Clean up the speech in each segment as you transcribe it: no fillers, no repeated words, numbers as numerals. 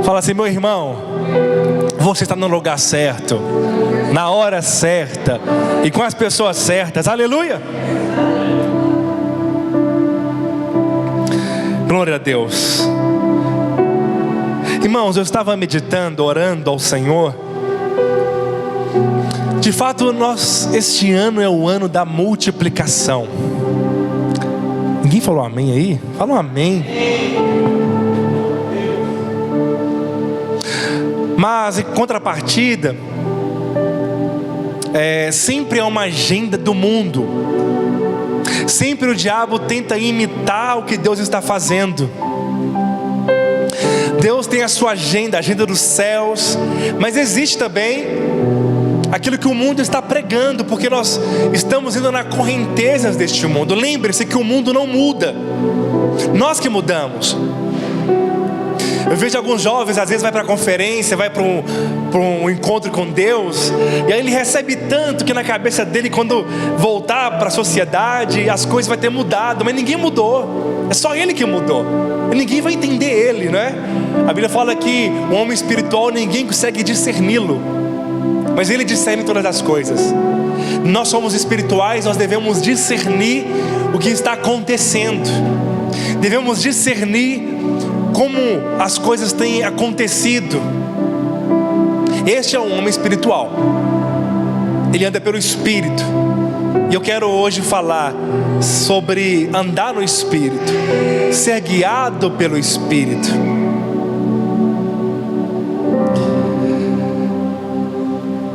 Fala assim: meu irmão, você está no lugar certo, na hora certa e com as pessoas certas. Aleluia! Glória a Deus. Irmãos, eu estava meditando, orando ao Senhor. De fato, este ano é o ano da multiplicação. Ninguém falou amém aí? Fala um amém. Mas em contrapartida, sempre é uma agenda do mundo. Sempre o diabo tenta imitar o que Deus está fazendo. Deus tem a sua agenda, a agenda dos céus. Mas existe também aquilo que o mundo está pregando, porque nós estamos indo nas correntezas deste mundo. Lembre-se que o mundo não muda, nós que mudamos. Eu vejo alguns jovens, às vezes vai para a conferência, vai para um encontro com Deus, e aí ele recebe tanto que na cabeça dele, quando voltar para a sociedade, as coisas vão ter mudado. Mas ninguém mudou, é só ele que mudou. E ninguém vai entender ele, não é? A Bíblia fala que o homem espiritual, ninguém consegue discerni-lo, mas ele discerne todas as coisas. Nós somos espirituais, nós devemos discernir o que está acontecendo. Devemos discernir como as coisas têm acontecido. Este é um homem espiritual. Ele anda pelo Espírito. E eu quero hoje falar sobre andar no Espírito, ser guiado pelo Espírito.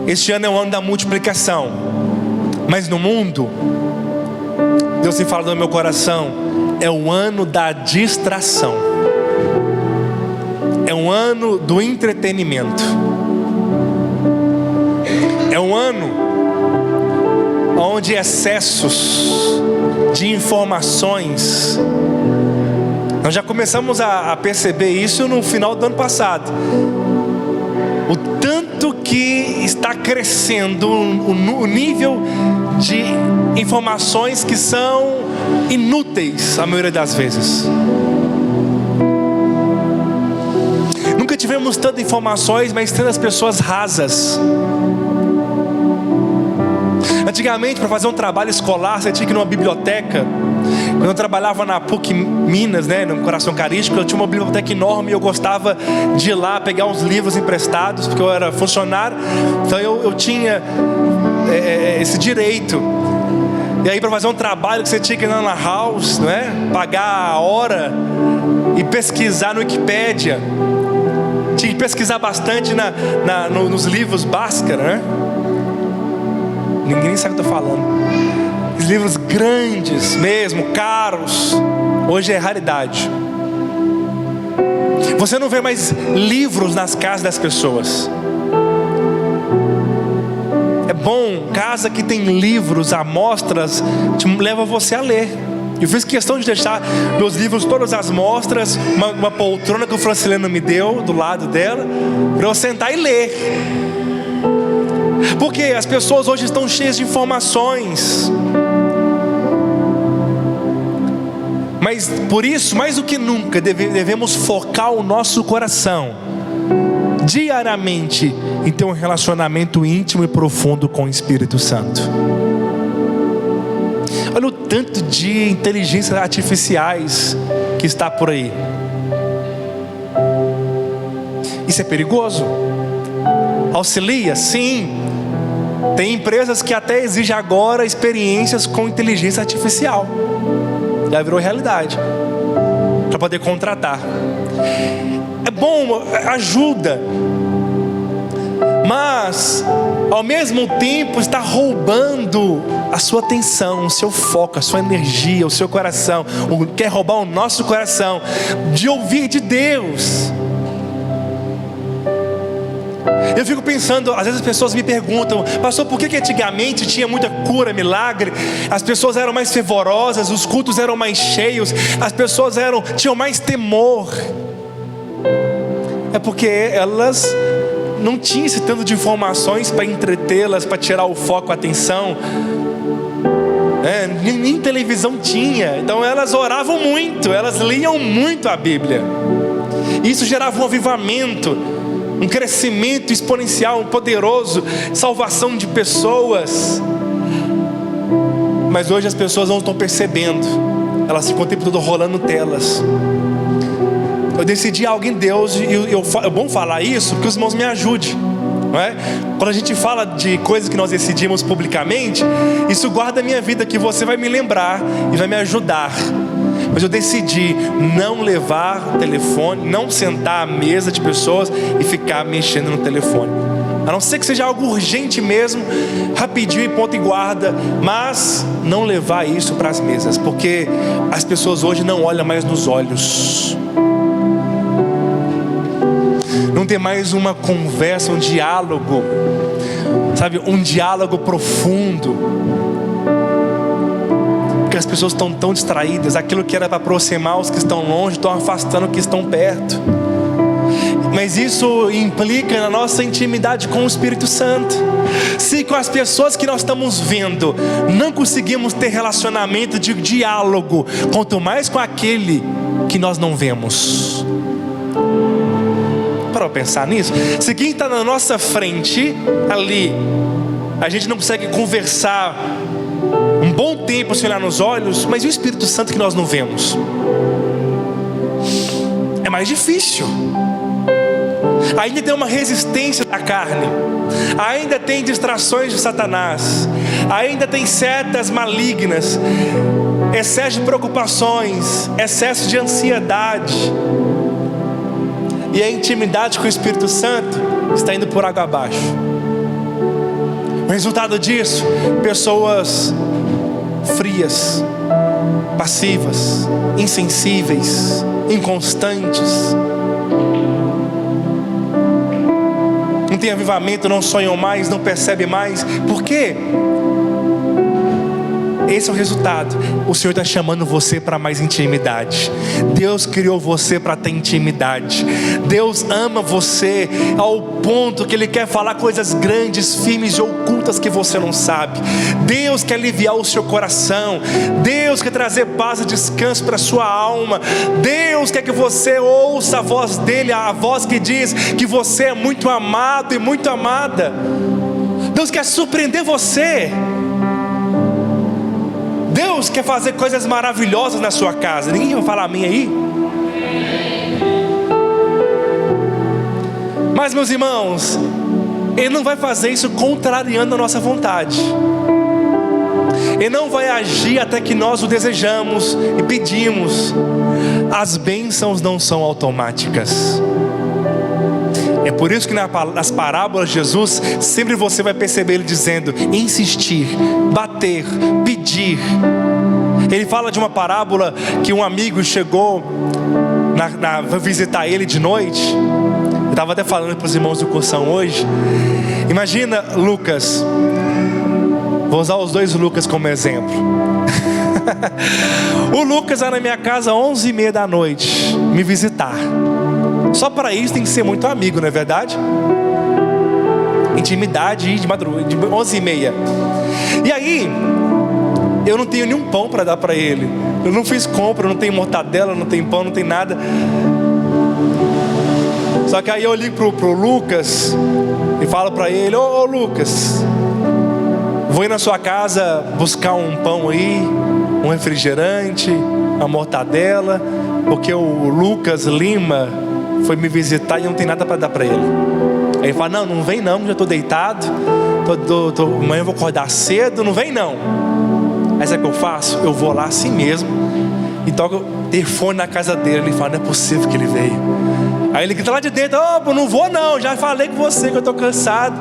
Este ano é o ano da multiplicação. Mas no mundo, Deus tem falado no meu coração, é o ano da distração. É um ano do entretenimento. É um ano onde excessos de informações. Nós já começamos a perceber isso no final do ano passado. O tanto que está crescendo o nível de informações que são inúteis a maioria das vezes. Nunca tivemos tantas informações, mas tantas pessoas rasas. Antigamente, para fazer um trabalho escolar, você tinha que ir numa biblioteca. Quando eu trabalhava na PUC Minas, no Coração Carístico, eu tinha uma biblioteca enorme e eu gostava de ir lá pegar uns livros emprestados, porque eu era funcionário. Então eu tinha esse direito. E aí, para fazer um trabalho que você tinha que ir na Lan House, pagar a hora e pesquisar no Wikipédia. Tinha que pesquisar bastante nos livros Bhaskara, Ninguém sabe o que eu estou falando. Os livros grandes mesmo, caros. Hoje é raridade. Você não vê mais livros nas casas das pessoas. É bom, casa que tem livros, amostras, leva você a ler. Eu fiz questão de deixar meus livros, todas as mostras, uma poltrona que o Francileno me deu do lado dela, para eu sentar e ler. Porque as pessoas hoje estão cheias de informações. Mas por isso, mais do que nunca, devemos focar o nosso coração diariamente em ter um relacionamento íntimo e profundo com o Espírito Santo. Olha o tanto de inteligências artificiais que está por aí. Isso é perigoso? Auxilia? Sim. Tem empresas que até exigem agora experiências com inteligência artificial. Já virou realidade, para poder contratar. É bom, ajuda. Mas ao mesmo tempo está roubando a sua atenção, o seu foco, a sua energia, o seu coração. Quer roubar o nosso coração de ouvir de Deus. Eu fico pensando, às vezes as pessoas me perguntam: pastor, por que antigamente tinha muita cura, milagre? As pessoas eram mais fervorosas, os cultos eram mais cheios, as pessoas tinham mais temor. É porque elas não tinham esse tanto de informações para entretê-las, para tirar o foco, a atenção. Nem televisão tinha. Então elas oravam muito, elas liam muito a Bíblia. E isso gerava um avivamento, um crescimento exponencial, um poderoso, salvação de pessoas. Mas hoje as pessoas não estão percebendo, elas ficam o tempo todo rolando telas. Eu decidi algo em Deus, e é bom falar isso, porque os irmãos me ajudem, não é? Quando a gente fala de coisas que nós decidimos publicamente, isso guarda a minha vida, que você vai me lembrar e vai me ajudar. Mas eu decidi não levar telefone, não sentar à mesa de pessoas e ficar mexendo no telefone. A não ser que seja algo urgente mesmo, rapidinho e ponto e guarda. Mas não levar isso para as mesas, porque as pessoas hoje não olham mais nos olhos. Não tem mais uma conversa, um diálogo, sabe, um diálogo profundo. Porque as pessoas estão tão distraídas. Aquilo que era para aproximar os que estão longe, estão afastando os que estão perto. Mas isso implica na nossa intimidade com o Espírito Santo. Se com as pessoas que nós estamos vendo não conseguimos ter relacionamento de diálogo, quanto mais com aquele que nós não vemos. Para pensar nisso. Se quem está na nossa frente ali, a gente não consegue conversar um bom tempo sem olhar nos olhos, mas e o Espírito Santo que nós não vemos? É mais difícil. Ainda tem uma resistência da carne, ainda tem distrações de Satanás, ainda tem setas malignas, excesso de preocupações, excesso de ansiedade. E a intimidade com o Espírito Santo está indo por água abaixo. O resultado disso, pessoas frias, passivas, insensíveis, inconstantes. Não tem avivamento, não sonham mais, não percebem mais. Por quê? Esse é o resultado. O Senhor está chamando você para mais intimidade. Deus criou você para ter intimidade. Deus ama você ao ponto que Ele quer falar coisas grandes, firmes e ocultas que você não sabe. Deus quer aliviar o seu coração. Deus quer trazer paz e descanso para a sua alma. Deus quer que você ouça a voz dEle, a voz que diz que você é muito amado e muito amada. Deus quer surpreender você. Deus quer fazer coisas maravilhosas na sua casa. Ninguém vai falar amém aí? Mas, meus irmãos, Ele não vai fazer isso contrariando a nossa vontade. Ele não vai agir até que nós o desejamos e pedimos. As bênçãos não são automáticas. É por isso que nas parábolas de Jesus, sempre você vai perceber Ele dizendo: insistir, bater, pedir. Ele fala de uma parábola que um amigo chegou vai visitar ele de noite. Eu estava até falando para os irmãos do Cursão hoje. Imagina Lucas. Vou usar os dois Lucas como exemplo. O Lucas vai na minha casa 11h30 da noite me visitar. Só para isso tem que ser muito amigo, não é verdade? Intimidade de madrugada, de 11h30. E aí, eu não tenho nenhum pão para dar para ele. Eu não fiz compra, não tenho mortadela, não tenho pão, não tem nada. Só que aí eu ligo pro Lucas e falo para ele: ô Lucas, vou ir na sua casa buscar um pão aí, um refrigerante, uma mortadela, porque o Lucas Lima foi me visitar e não tem nada para dar para ele. Aí ele fala: não vem não, já estou deitado, amanhã eu vou acordar cedo, não vem não. Aí sabe o que eu faço? Eu vou lá assim mesmo e toco o telefone na casa dele. Ele fala: não é possível que ele veio. Aí ele grita lá de dentro: não vou não, já falei com você que eu estou cansado.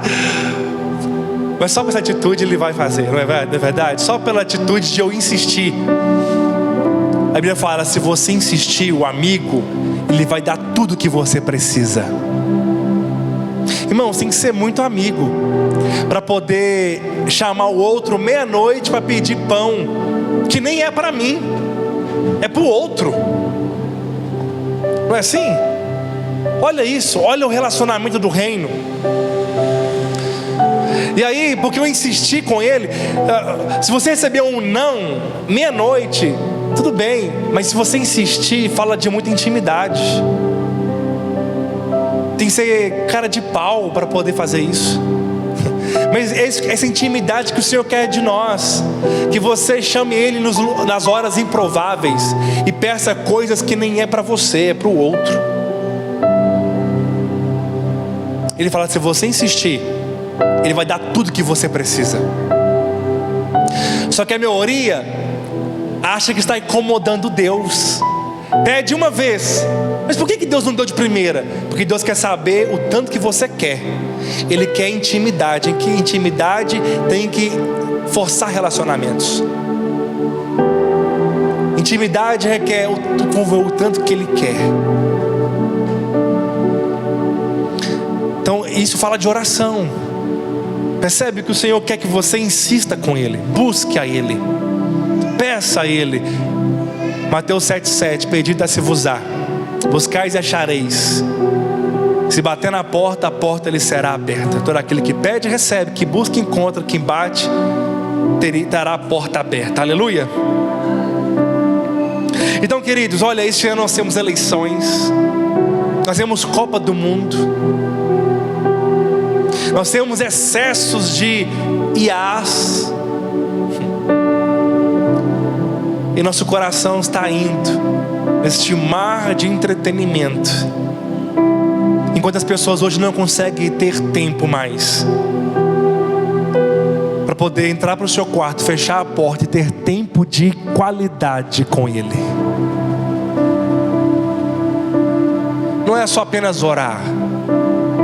Mas só com essa atitude ele vai fazer, não é verdade? Só pela atitude de eu insistir. A Bíblia fala: se você insistir, o amigo, ele vai dar tudo o que você precisa. Irmãos, tem que ser muito amigo para poder chamar o outro meia-noite para pedir pão, que nem é para mim, é para o outro. Não é assim? Olha isso, olha o relacionamento do reino. E aí, porque eu insisti com ele, se você receber um não, meia-noite, tudo bem, mas se você insistir, fala de muita intimidade. tem que ser cara de pau para poder fazer isso. Mas essa intimidade que o Senhor quer de nós, que você chame Ele nas horas improváveis e peça coisas que nem é para você, é para o outro. Ele fala: se você insistir, Ele vai dar tudo que você precisa. Só que a maioria acha que está incomodando Deus. Pede uma vez, mas por que Deus não deu de primeira? Porque Deus quer saber o tanto que você quer. Ele quer intimidade, em que intimidade tem que forçar relacionamentos. Intimidade requer o tanto que Ele quer. Então isso fala de oração. Percebe que o Senhor quer que você insista com Ele, busque a Ele, peça a Ele. Mateus 7,7: pedi dá-se-vos-á, buscais e achareis, se bater na porta, a porta lhe será aberta. Todo aquele que pede recebe, que busca encontra, que bate terá a porta aberta. Aleluia. Então, queridos, olha, este ano nós temos eleições, nós temos Copa do Mundo, nós temos excessos de IAs, e nosso coração está indo neste mar de entretenimento, enquanto as pessoas hoje não conseguem ter tempo mais para poder entrar para o seu quarto, fechar a porta e ter tempo de qualidade com Ele. Não é só apenas orar,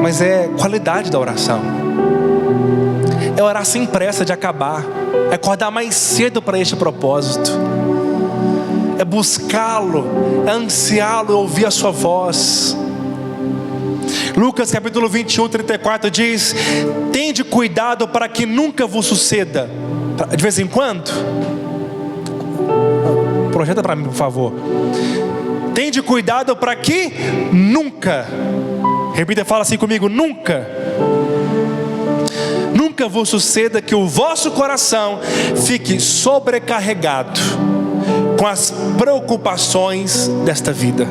mas é qualidade da oração. É orar sem pressa de acabar, é acordar mais cedo para este propósito, é buscá-lo, é ansiá-lo, é ouvir a sua voz. Lucas capítulo 21, 34 diz: tende cuidado para que nunca vos suceda. De vez em quando, projeta para mim, por favor. Tende cuidado para que nunca, repita, fala assim comigo: nunca vos suceda que o vosso coração fique sobrecarregado com as preocupações desta vida.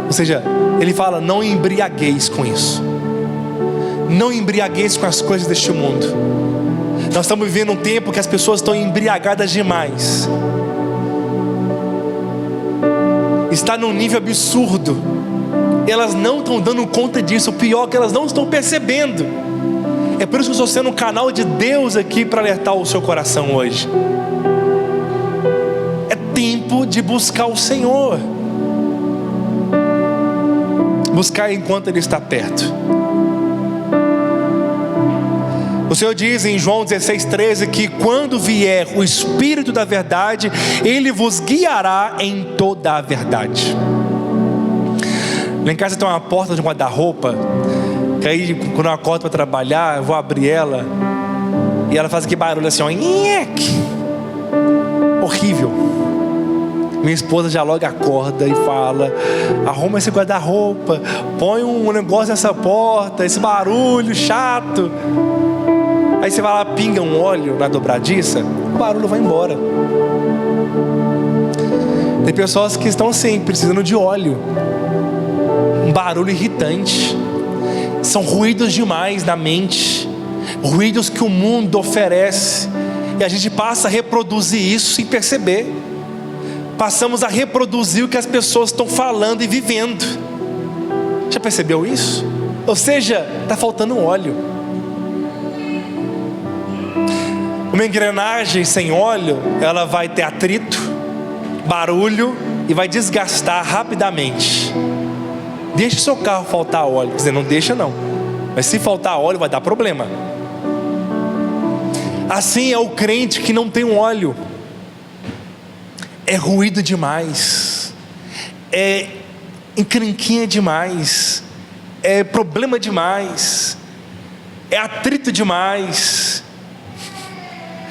Ou seja, ele fala: não embriagueis com isso, não embriagueis com as coisas deste mundo. Nós estamos vivendo um tempo que as pessoas estão embriagadas demais, está num nível absurdo. Elas não estão dando conta disso. O pior é que elas não estão percebendo. É por isso que eu estou sendo um canal de Deus aqui para alertar o seu coração hoje. É tempo de buscar o Senhor, buscar enquanto Ele está perto. O Senhor diz em João 16,13 que quando vier o Espírito da verdade, Ele vos guiará em toda a verdade. Lá em casa tem uma porta de um guarda-roupa, que aí quando eu acordo para trabalhar, eu vou abrir ela, e ela faz aquele barulho assim, ó, horrível. Minha esposa já logo acorda e fala: arruma esse guarda-roupa, põe um negócio nessa porta, esse barulho chato. Aí você vai lá, pinga um óleo na dobradiça, o barulho vai embora. Tem pessoas que estão assim, precisando de óleo, um barulho irritante. São ruídos demais na mente, ruídos que o mundo oferece, e a gente passa a reproduzir isso sem perceber. Passamos a reproduzir o que as pessoas estão falando e vivendo. Já percebeu isso? Ou seja, está faltando óleo. Uma engrenagem sem óleo, ela vai ter atrito, barulho e vai desgastar rapidamente. Deixa o seu carro faltar óleo. Quer dizer, não deixa não, mas se faltar óleo vai dar problema. Assim é o crente que não tem um óleo. É ruído demais, é encrenquinha demais, é problema demais, é atrito demais,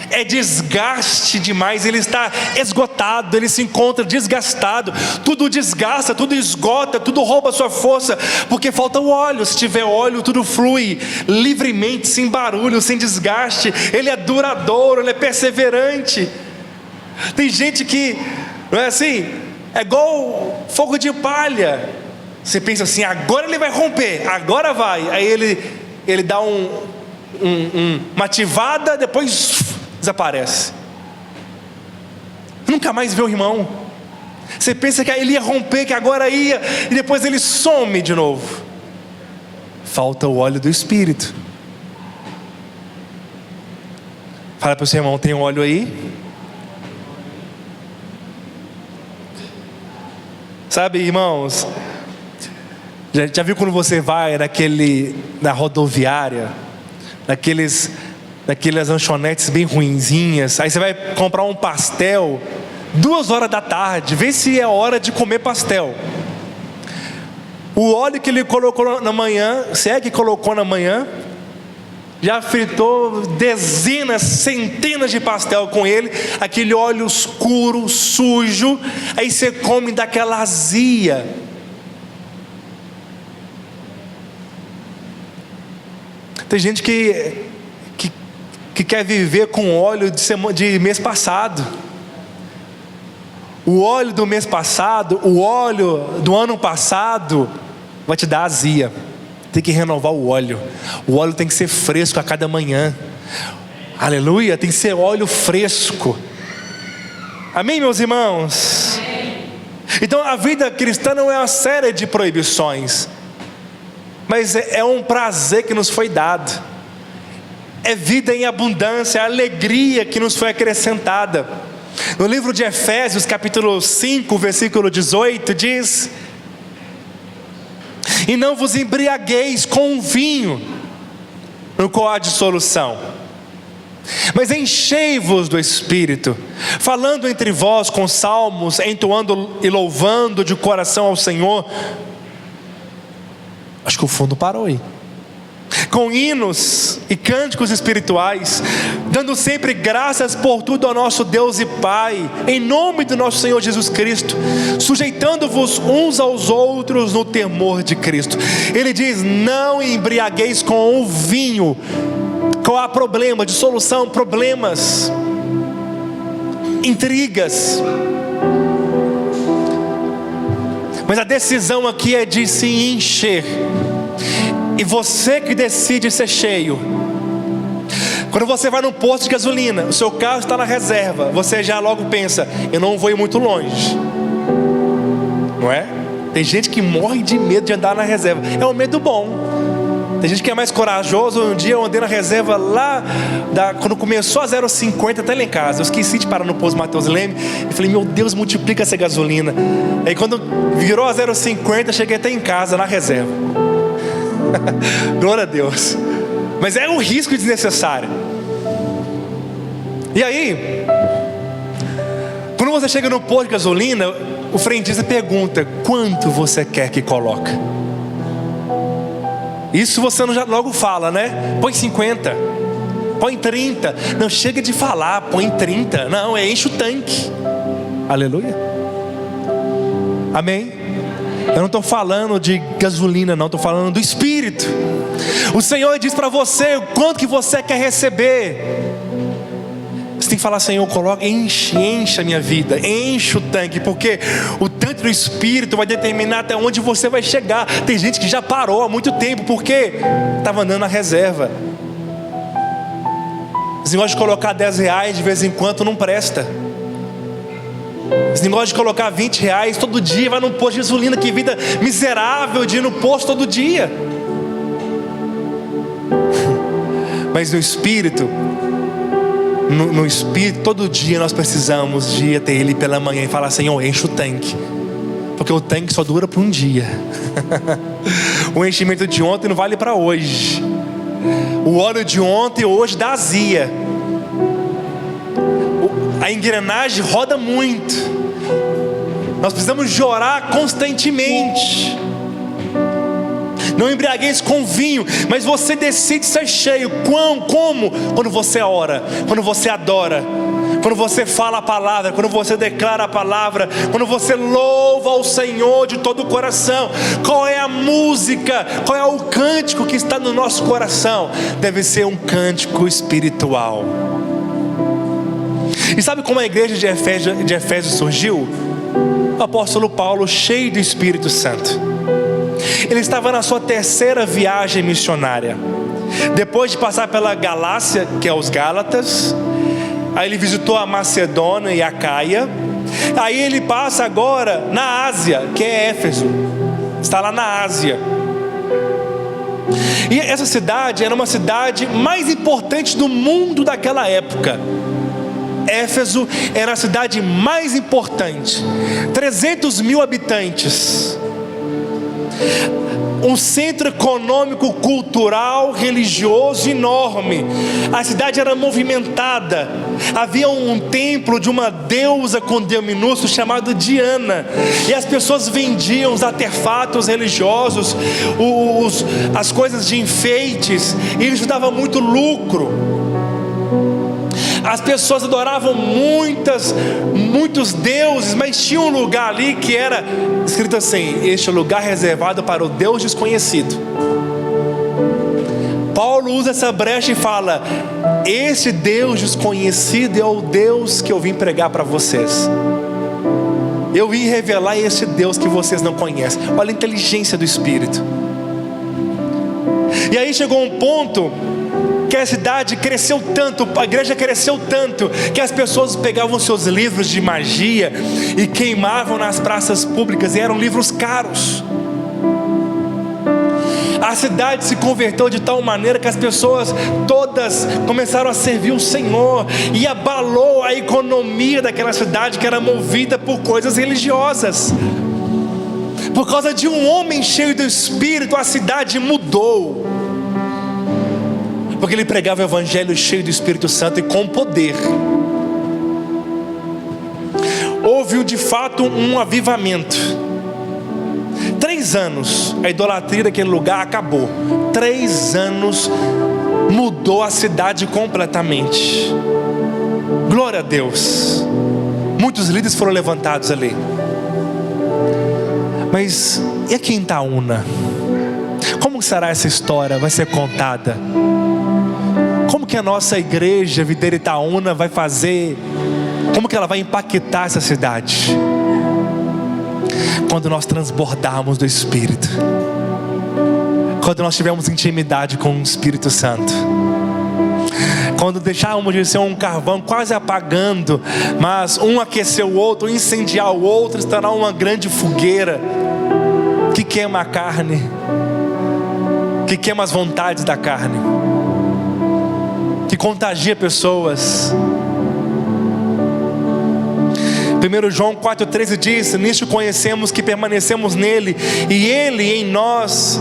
é desgaste demais. Ele está esgotado, ele se encontra desgastado. Tudo desgasta, tudo esgota, tudo rouba a sua força, porque falta o óleo. Se tiver óleo, tudo flui livremente, sem barulho, sem desgaste. Ele é duradouro, ele é perseverante. Tem gente que, não é assim, é igual fogo de palha. Você pensa assim, agora ele vai romper, agora vai. Aí ele dá uma ativada, depois desaparece. Nunca mais vê o irmão. Você pensa que ele ia romper, que agora ia, e depois ele some de novo. Falta o óleo do Espírito. Fala para o seu irmão, tem um óleo aí? Sabe, irmãos, já viu quando você vai na rodoviária, naquelas lanchonetes bem ruinzinhas, aí você vai comprar um pastel 2h da tarde, vê se é hora de comer pastel. O óleo que ele colocou na manhã, se é que colocou na manhã, já fritou dezenas, centenas de pastel com ele, aquele óleo escuro, sujo, aí você come daquela azia. Tem gente que quer viver com óleo de mês passado. O óleo do mês passado, o óleo do ano passado vai te dar azia. Tem que renovar o óleo. O óleo tem que ser fresco a cada manhã. Aleluia, tem que ser óleo fresco. Amém, meus irmãos? Então a vida cristã não é uma série de proibições, mas é um prazer que nos foi dado. É vida em abundância, é alegria que nos foi acrescentada. No livro de Efésios, capítulo 5, versículo 18, diz: e não vos embriagueis com o vinho, no qual há dissolução, mas enchei-vos do Espírito, falando entre vós com salmos, entoando e louvando de coração ao Senhor. Acho que o fundo parou aí. Com hinos e cânticos espirituais, dando sempre graças por tudo ao nosso Deus e Pai, em nome do nosso Senhor Jesus Cristo, sujeitando-vos uns aos outros no temor de Cristo. Ele diz: não embriagueis com o vinho. Qual há problema? Dissolução, problemas, intrigas. Mas a decisão aqui é de se encher. E você que decide ser cheio. Quando você vai num posto de gasolina, o seu carro está na reserva, você já logo pensa: eu não vou ir muito longe. Não é? Tem gente que morre de medo de andar na reserva. É um medo bom. Tem gente que é mais corajoso. Um dia eu andei na reserva lá, quando começou a 0,50 até lá em casa. Eu esqueci de parar no posto Mateus Leme. E falei: meu Deus, multiplica essa gasolina. Aí quando virou a 0,50, cheguei até em casa na reserva. Glória a Deus. Mas é um risco desnecessário. E aí, quando você chega no posto de gasolina, o frentista pergunta: quanto você quer que coloque? Isso você não já logo fala, né? Põe 50, põe 30. Não chega de falar, põe 30. Não, enche o tanque. Aleluia. Amém. Eu não estou falando de gasolina, não, estou falando do Espírito. O Senhor diz para você o quanto que você quer receber. Você tem que falar: Senhor, coloca, enche a minha vida, enche o tanque, porque o tanque do Espírito vai determinar até onde você vai chegar. Tem gente que já parou há muito tempo, porque estava andando na reserva. Esse negócio de colocar R$10 de vez em quando não presta. Esse negócio de colocar R$20 todo dia, vai num posto de gasolina. Que vida miserável de ir no posto todo dia. Mas no Espírito, no Espírito, todo dia nós precisamos de ir até Ele pela manhã e falar: Senhor, enche o tanque, porque o tanque só dura por um dia. O enchimento de ontem não vale para hoje. O óleo de ontem hoje dá azia. A engrenagem roda muito. Nós precisamos de orar constantemente. Não embriagueis com vinho, mas você decide ser cheio. Como? Quando você ora, quando você adora, quando você fala a palavra, quando você declara a palavra, quando você louva ao Senhor de todo o coração. Qual é a música? Qual é o cântico que está no nosso coração? Deve ser um cântico espiritual. E sabe como a igreja de Efésios surgiu? o apóstolo Paulo, cheio do Espírito Santo, ele estava na sua terceira viagem missionária. Depois de passar pela Galácia, que é os Gálatas, aí ele visitou a Macedônia e a Caia. Aí ele passa agora na Ásia, que é Éfeso. Está lá na Ásia. E essa cidade era uma cidade mais importante do mundo daquela época. Éfeso era a cidade mais importante, 300 mil habitantes, um centro econômico, cultural, religioso enorme. A cidade era movimentada. Havia um templo de uma deusa com D minúsculo chamado Diana, e as pessoas vendiam os artefatos religiosos, as coisas de enfeites, e isso dava muito lucro. As pessoas adoravam muitos deuses, mas tinha um lugar ali que era escrito assim: este lugar reservado para o Deus desconhecido. Paulo usa essa brecha e fala: esse Deus desconhecido é o Deus que eu vim pregar para vocês. Eu vim revelar esse Deus que vocês não conhecem. Olha a inteligência do Espírito. E aí chegou um ponto que a cidade cresceu tanto, a igreja cresceu tanto, que as pessoas pegavam seus livros de magia e queimavam nas praças públicas, e eram livros caros. A cidade se converteu de tal maneira que as pessoas todas começaram a servir o Senhor, e abalou a economia daquela cidade, que era movida por coisas religiosas. Por causa de um homem cheio do Espírito, a cidade mudou, porque ele pregava o evangelho cheio do Espírito Santo e com poder. Houve de fato um avivamento. 3 anos, a idolatria daquele lugar acabou. 3 anos mudou a cidade completamente. Glória a Deus. Muitos líderes foram levantados ali. Mas e a Quintaúna? Como será essa história? Vai ser contada? Como que a nossa igreja Videira Itaúna vai fazer? Como que ela vai impactar essa cidade? Quando nós transbordarmos do Espírito, quando nós tivermos intimidade com o Espírito Santo, quando deixarmos de ser um carvão quase apagando, mas um aquecer o outro, incendiar o outro, estará uma grande fogueira que queima a carne, que queima as vontades da carne, que contagia pessoas. 1 João 4,13 diz: nisto conhecemos que permanecemos nele, e ele em nós,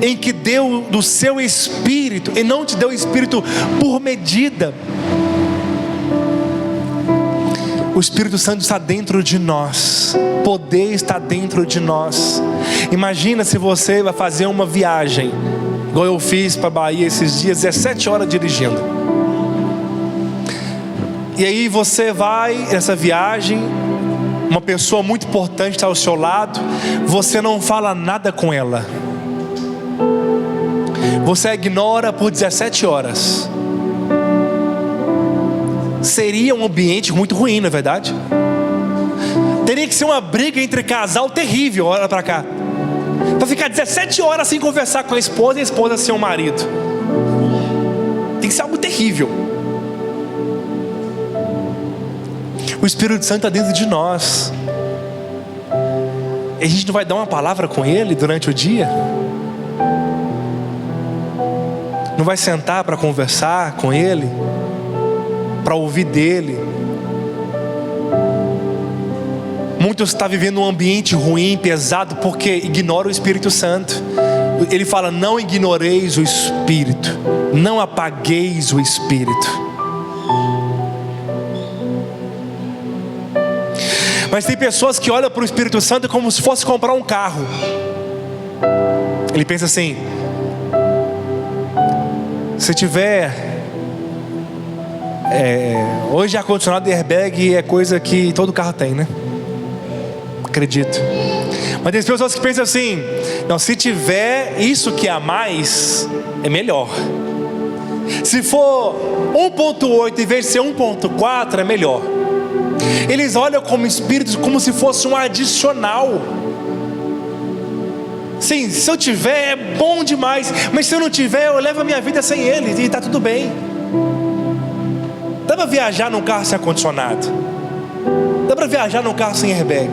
em que deu do seu Espírito, e não te deu Espírito por medida. O Espírito Santo está dentro de nós, poder está dentro de nós. Imagina se você vai fazer uma viagem, igual eu fiz para a Bahia esses dias, 17 horas dirigindo. E aí você vai nessa viagem, uma pessoa muito importante está ao seu lado, você não fala nada com ela, você a ignora por 17 horas. Seria um ambiente muito ruim, não é verdade? Teria que ser uma briga entre casal terrível. Olha para cá, para ficar 17 horas sem conversar com a esposa, e a esposa sem o marido. Tem que ser algo terrível. O Espírito Santo está dentro de nós, e a gente não vai dar uma palavra com Ele durante o dia? Não vai sentar para conversar com Ele, para ouvir dEle? Muitos estão vivendo um ambiente ruim, pesado, porque ignoram o Espírito Santo. Ele fala: não ignoreis o Espírito, não apagueis o Espírito. Mas tem pessoas que olham para o Espírito Santo como se fosse comprar um carro. Ele pensa assim: se tiver hoje ar-condicionado e airbag é coisa que todo carro tem, né? Acredito. Mas tem pessoas que pensam assim: não, se tiver isso que a mais, é melhor. Se for 1.8 em vez de ser 1.4, é melhor. Eles olham como espíritos como se fosse um adicional. Sim, se eu tiver é bom demais, mas se eu não tiver, eu levo a minha vida sem ele e está tudo bem. Dá para viajar num carro sem ar-condicionado, dá para viajar num carro sem airbag.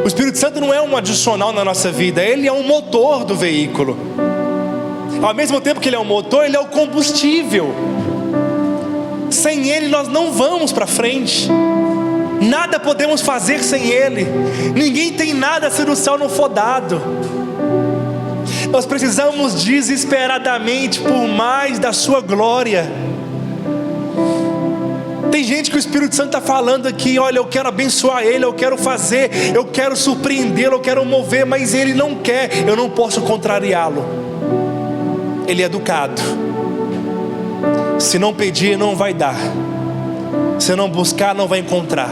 O Espírito Santo não é um adicional na nossa vida, ele é um motor do veículo. Ao mesmo tempo que ele é um motor, ele é o combustível. Sem ele nós não vamos para frente. Nada podemos fazer sem ele. Ninguém tem nada se o céu não for dado. Nós precisamos desesperadamente por mais da sua glória. Tem gente que o Espírito Santo está falando aqui: olha, eu quero abençoar ele, eu quero fazer, eu quero surpreendê-lo, eu quero mover, mas ele não quer. Eu não posso contrariá-lo. Ele é educado. Se não pedir, não vai dar. Se não buscar, não vai encontrar.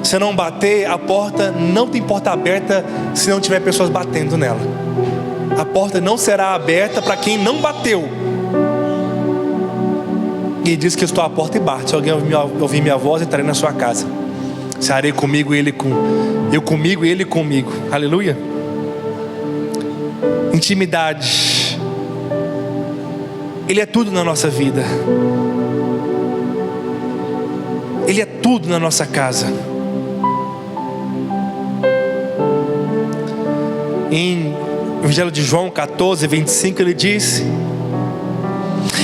Se não bater, a porta não tem porta aberta se não tiver pessoas batendo nela. A porta não será aberta para quem não bateu. E diz que eu estou à porta e bate. Se alguém ouvir minha voz, entrarei na sua casa. Cearei comigo e ele eu comigo e ele comigo. Aleluia. Intimidade. Ele é tudo na nossa vida. Ele é tudo na nossa casa. Em Evangelho de João 14, 25, ele disse: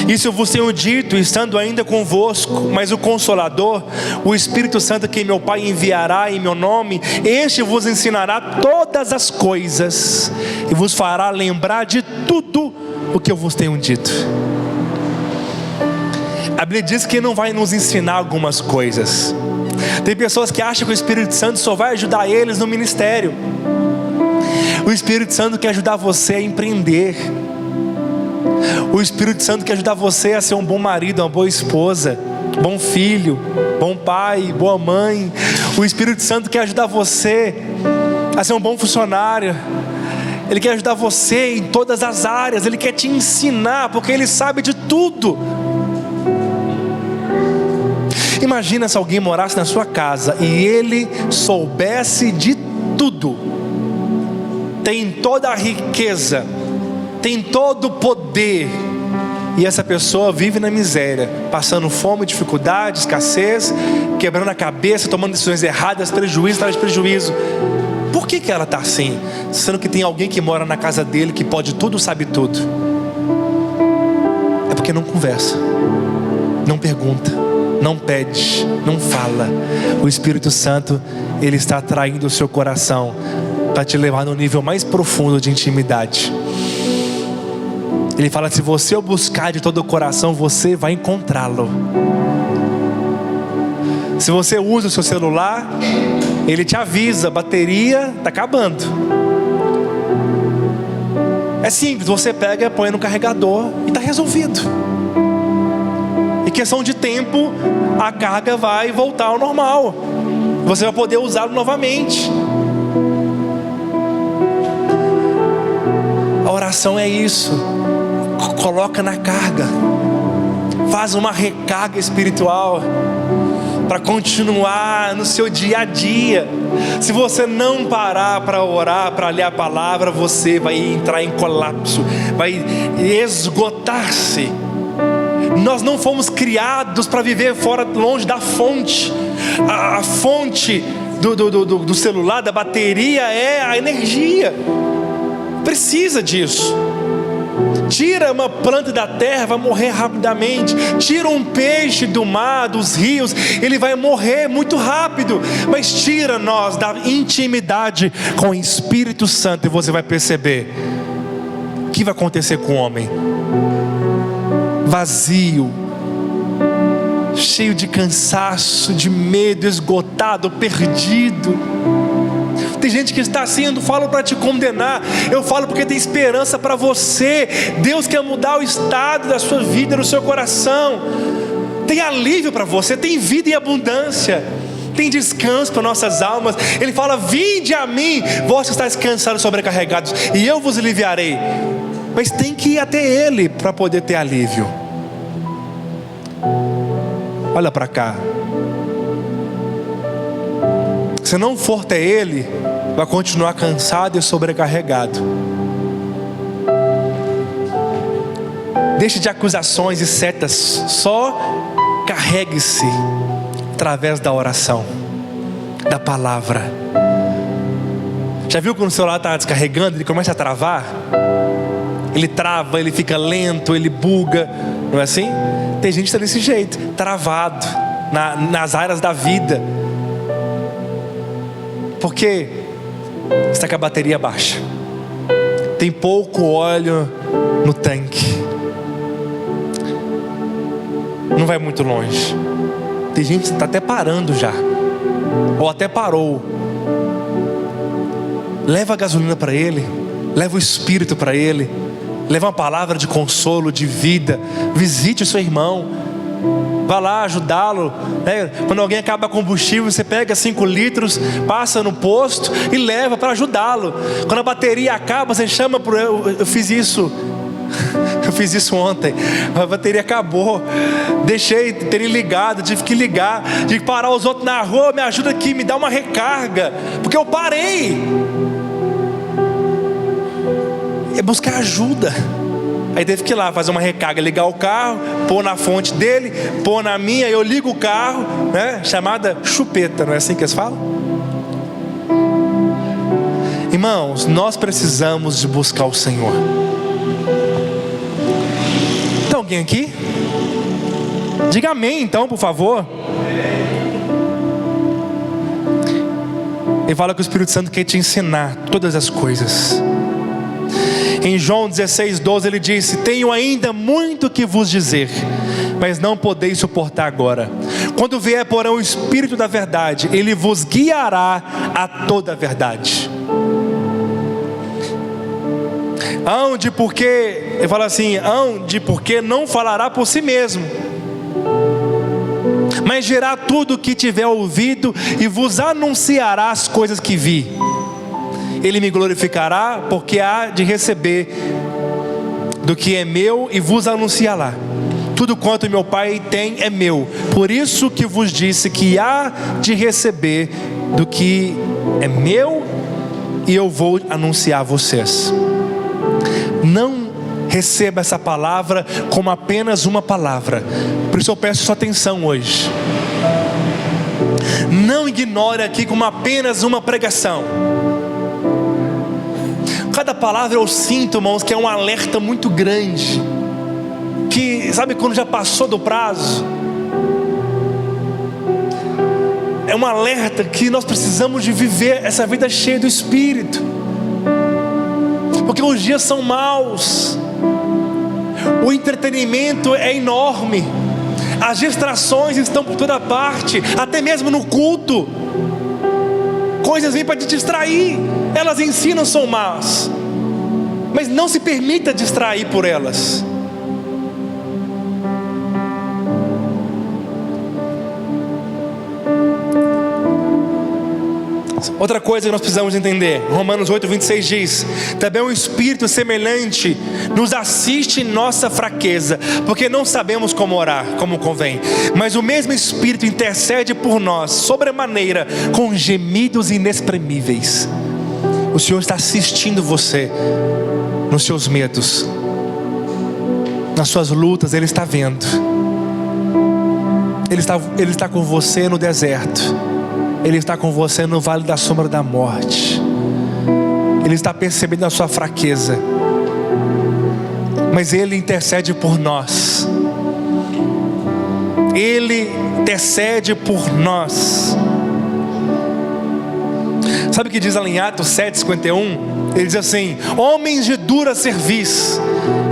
isso eu vos tenho dito, estando ainda convosco, mas o Consolador, o Espírito Santo, que meu Pai enviará em meu nome, este vos ensinará todas as coisas, e vos fará lembrar de tudo o que eu vos tenho dito. A Bíblia diz que não vai nos ensinar algumas coisas. Tem pessoas que acham que o Espírito Santo só vai ajudar eles no ministério. O Espírito Santo quer ajudar você a empreender. O Espírito Santo quer ajudar você a ser um bom marido, uma boa esposa, bom filho, bom pai, boa mãe. O Espírito Santo quer ajudar você a ser um bom funcionário. Ele quer ajudar você em todas as áreas. Ele quer te ensinar, porque Ele sabe de tudo. Imagina se alguém morasse na sua casa e ele soubesse de tudo. Tem toda a riqueza, tem todo o poder, e essa pessoa vive na miséria, passando fome, dificuldade, escassez, quebrando a cabeça, tomando decisões erradas, prejuízo atrás de prejuízo. Por que ela está assim? Sendo que tem alguém que mora na casa dele, que pode tudo, sabe tudo. É porque não conversa, não pergunta, não pede, não fala. O Espírito Santo, Ele está atraindo o seu coração para te levar no nível mais profundo de intimidade. Ele fala: se você o buscar de todo o coração, você vai encontrá-lo. Se você usa o seu celular, ele te avisa: a bateria está acabando. É simples, você pega, põe no carregador e está resolvido. Em questão de tempo, a carga vai voltar ao normal. Você vai poder usá-lo novamente. A oração é isso. Coloca na carga. Faz uma recarga espiritual para continuar no seu dia a dia. Se você não parar para orar, para ler a palavra, você vai entrar em colapso, vai esgotar-se. Nós não fomos criados para viver longe da fonte. A fonte do celular, da bateria, é a energia. Precisa disso. Tira uma planta da terra, vai morrer rapidamente. Tira um peixe do mar, dos rios, ele vai morrer muito rápido. Mas tira nós da intimidade com o Espírito Santo, e você vai perceber o que vai acontecer com o homem: vazio, cheio de cansaço, de medo, esgotado, perdido. Tem gente que está assim. Eu não falo para te condenar, eu falo porque tem esperança para você. Deus quer mudar o estado da sua vida, no seu coração. Tem alívio para você, tem vida em abundância, tem descanso para nossas almas. Ele fala: vinde a mim, vós que estáis cansados e sobrecarregados, e eu vos aliviarei. Mas tem que ir até Ele para poder ter alívio. Olha para cá. Se não for até Ele, vai continuar cansado e sobrecarregado. Deixe de acusações e setas. Só carregue-se através da oração, da palavra. Já viu quando o celular está descarregando, ele começa a travar? Ele trava, ele fica lento, ele buga. Não é assim? Tem gente que está desse jeito, travado nas áreas da vida. Porque está com a bateria baixa, tem pouco óleo no tanque, não vai muito longe. Tem gente que está até parando já, ou até parou. Leva a gasolina para Ele, leva o Espírito para Ele, leva uma palavra de consolo, de vida. Visite o seu irmão, vá lá ajudá-lo, né? Quando alguém acaba combustível, você pega 5 litros, passa no posto e leva para ajudá-lo. Quando a bateria acaba, você chama por eu fiz isso. Eu fiz isso ontem, a bateria acabou, deixei terem ligado, tive que ligar, tive que parar os outros na rua, me ajuda aqui, me dá uma recarga, porque eu parei. É buscar ajuda. Aí teve que ir lá fazer uma recarga, ligar o carro, pôr na fonte dele, pôr na minha, eu ligo o carro, né? Chamada chupeta, não é assim que eles falam? Irmãos, nós precisamos de buscar o Senhor. Tem alguém aqui? Diga amém então, por favor. Ele fala que o Espírito Santo quer te ensinar todas as coisas. Em João 16:12 ele disse: tenho ainda muito que vos dizer, mas não podeis suportar agora. Quando vier porém o Espírito da verdade, ele vos guiará a toda a verdade. Aonde porque, ele fala assim, aonde porque não falará por si mesmo, mas dirá tudo o que tiver ouvido e vos anunciará as coisas que vi. Ele me glorificará, porque há de receber do que é meu e vos anunciará. Tudo quanto meu Pai tem é meu. Por isso que vos disse que há de receber do que é meu e eu vou anunciar a vocês. Não receba essa palavra como apenas uma palavra. Por isso eu peço sua atenção hoje. Não ignore aqui como apenas uma pregação. Cada palavra eu sinto, irmãos, que é um alerta muito grande. Que, sabe quando já passou do prazo? É um alerta que nós precisamos de viver essa vida cheia do Espírito. Porque os dias são maus. O entretenimento é enorme. As distrações estão por toda parte. Até mesmo no culto coisas vêm para te distrair. Elas em si não são más, mas não se permita distrair por elas. Outra coisa que nós precisamos entender, Romanos 8:26 diz: também o Espírito semelhante nos assiste em nossa fraqueza, porque não sabemos como orar, como convém, mas o mesmo Espírito intercede por nós sobremaneira, com gemidos inexprimíveis. O Senhor está assistindo você nos seus medos, nas suas lutas. Ele está vendo. Ele está com você no deserto. Ele está com você no vale da sombra da morte. Ele está percebendo a sua fraqueza, mas Ele intercede por nós. Ele intercede por nós. Sabe o que diz lá em Atos 7:51? Ele diz assim: homens de dura cerviz,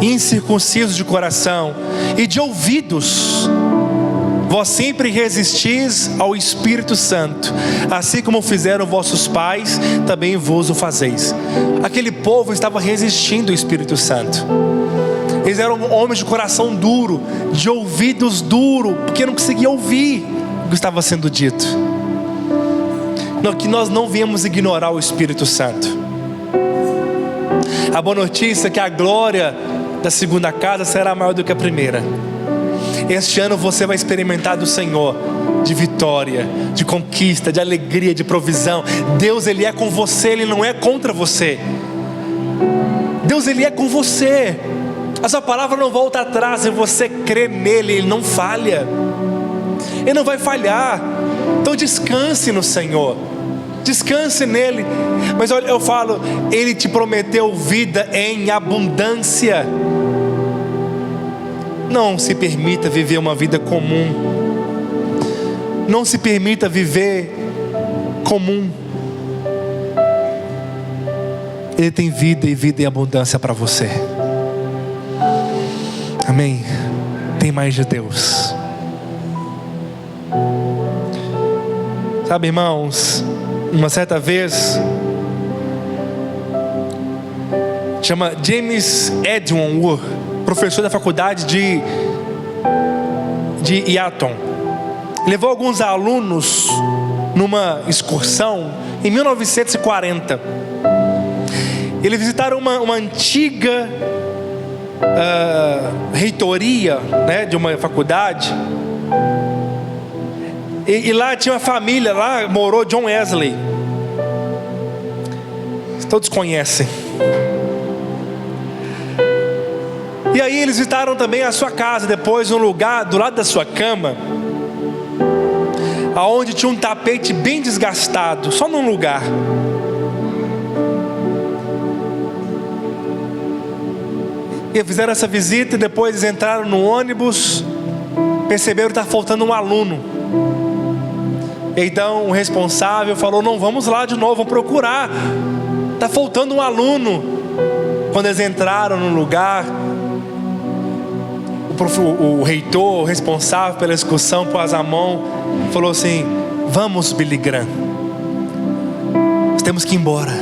incircuncisos de coração e de ouvidos, vós sempre resistis ao Espírito Santo, assim como fizeram vossos pais, também vos o fazeis. Aquele povo estava resistindo ao Espírito Santo. Eles eram homens de coração duro, de ouvidos duros, porque não conseguiam ouvir o que estava sendo dito. Que nós não viemos ignorar o Espírito Santo. A boa notícia é que a glória da segunda casa será maior do que a primeira. Este ano você vai experimentar do Senhor de vitória, de conquista, de alegria, de provisão. Deus, Ele é com você, Ele não é contra você. Deus, Ele é com você. A sua palavra não volta atrás. Se você crê nele, Ele não falha. Ele não vai falhar. Então descanse no Senhor, descanse nele. Mas olha, eu falo, Ele te prometeu vida em abundância. Não se permita viver uma vida comum. Não se permita viver comum. Ele tem vida e vida em abundância para você. Amém. Tem mais de Deus. Sabe, irmãos, uma certa vez, chama James Edwin Wood, professor da faculdade de Eton, levou alguns alunos numa excursão em 1940. Eles visitaram uma antiga reitoria, né, de uma faculdade. E lá tinha uma família, lá morou John Wesley. Todos conhecem. E aí eles visitaram também a sua casa. Depois, um lugar do lado da sua cama, aonde tinha um tapete bem desgastado, só num lugar. E fizeram essa visita e depois eles entraram no ônibus, perceberam que está faltando um aluno. Então o responsável falou: não, vamos lá de novo, vamos procurar, está faltando um aluno. Quando eles entraram no lugar, o reitor, o responsável pela excursão, pôs a mão, falou assim: vamos, Billy Graham, nós temos que ir embora.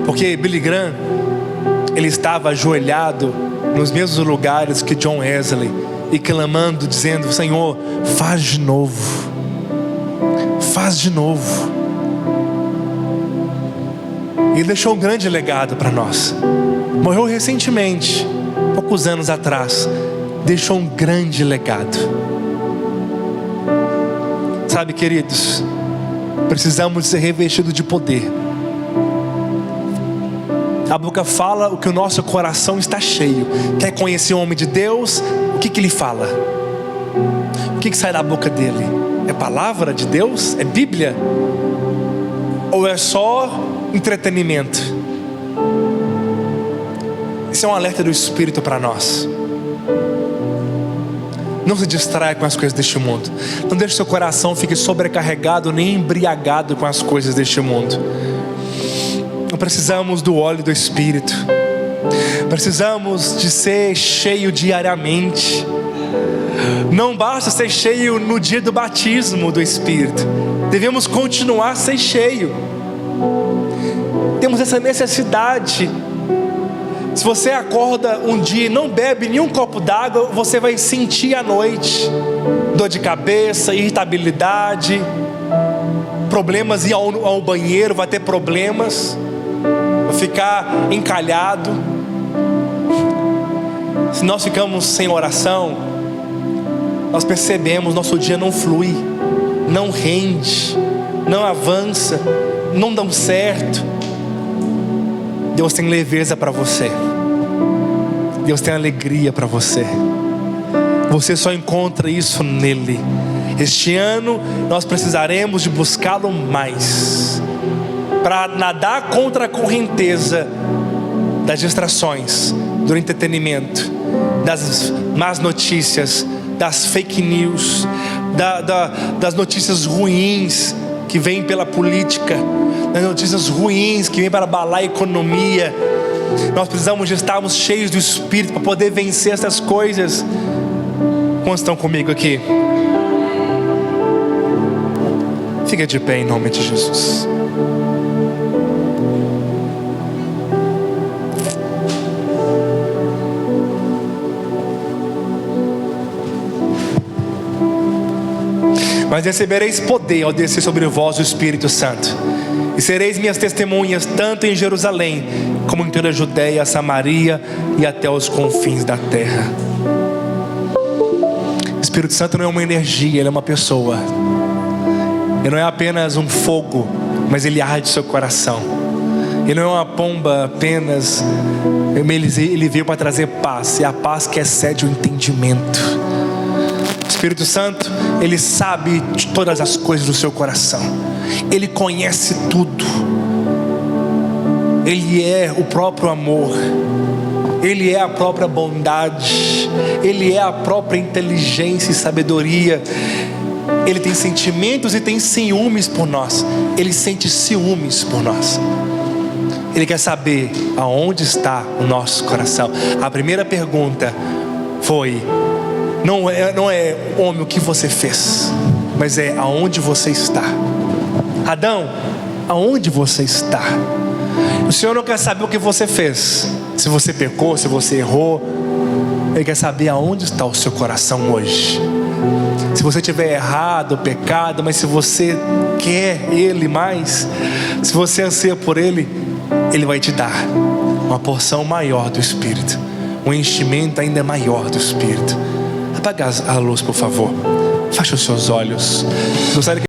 Porque Billy Graham, ele estava ajoelhado nos mesmos lugares que John Wesley, e clamando, dizendo: Senhor, faz de novo, faz de novo. Ele deixou um grande legado para nós. Morreu recentemente, poucos anos atrás. Deixou um grande legado. Sabe, queridos, precisamos ser revestidos de poder. A boca fala o que o nosso coração está cheio. Quer conhecer o homem de Deus? O que ele fala? O que sai da boca dele? É palavra de Deus? É Bíblia? Ou é só entretenimento? Isso é um alerta do Espírito para nós. Não se distraia com as coisas deste mundo. Não deixe seu coração fique sobrecarregado nem embriagado com as coisas deste mundo. Precisamos do óleo do Espírito. Precisamos de ser cheio diariamente. Não basta ser cheio no dia do batismo do Espírito. Devemos continuar a ser cheio. Temos essa necessidade. Se você acorda um dia e não bebe nenhum copo d'água, você vai sentir à noite dor de cabeça, irritabilidade, problemas, ir ao banheiro, vai ter problemas, vai ficar encalhado. Se nós ficamos sem oração, nós percebemos, nosso dia não flui, não rende, não avança, não dá certo. Deus tem leveza para você. Deus tem alegria para você. Você só encontra isso nele. Este ano nós precisaremos de buscá-lo mais, para nadar contra a correnteza das distrações, do entretenimento, das más notícias, das fake news, das notícias ruins que vêm pela política, das notícias ruins que vêm para abalar a economia. Nós precisamos de estarmos cheios do Espírito para poder vencer essas coisas. Quantos estão comigo aqui? Fica de pé em nome de Jesus. Mas recebereis poder ao descer sobre vós o Espírito Santo, e sereis minhas testemunhas tanto em Jerusalém, como em toda a Judeia, Samaria e até os confins da terra. Espírito Santo não é uma energia, Ele é uma pessoa. Ele não é apenas um fogo, mas Ele arde seu coração. Ele não é uma pomba apenas, Ele veio para trazer paz, e a paz que excede o entendimento. O Espírito Santo, Ele sabe de todas as coisas do seu coração. Ele conhece tudo. Ele é o próprio amor. Ele é a própria bondade. Ele é a própria inteligência e sabedoria. Ele tem sentimentos e tem ciúmes por nós. Ele sente ciúmes por nós. Ele quer saber aonde está o nosso coração. A primeira pergunta foi: não é homem o que você fez, mas é aonde você está. Adão, aonde você está? O Senhor não quer saber o que você fez, se você pecou, se você errou. Ele quer saber aonde está o seu coração hoje. Se você tiver errado, pecado, mas se você quer Ele mais, se você anseia por Ele, Ele vai te dar uma porção maior do Espírito, um enchimento ainda maior do Espírito. Apaga a luz, por favor. Feche os seus olhos. Gostaria que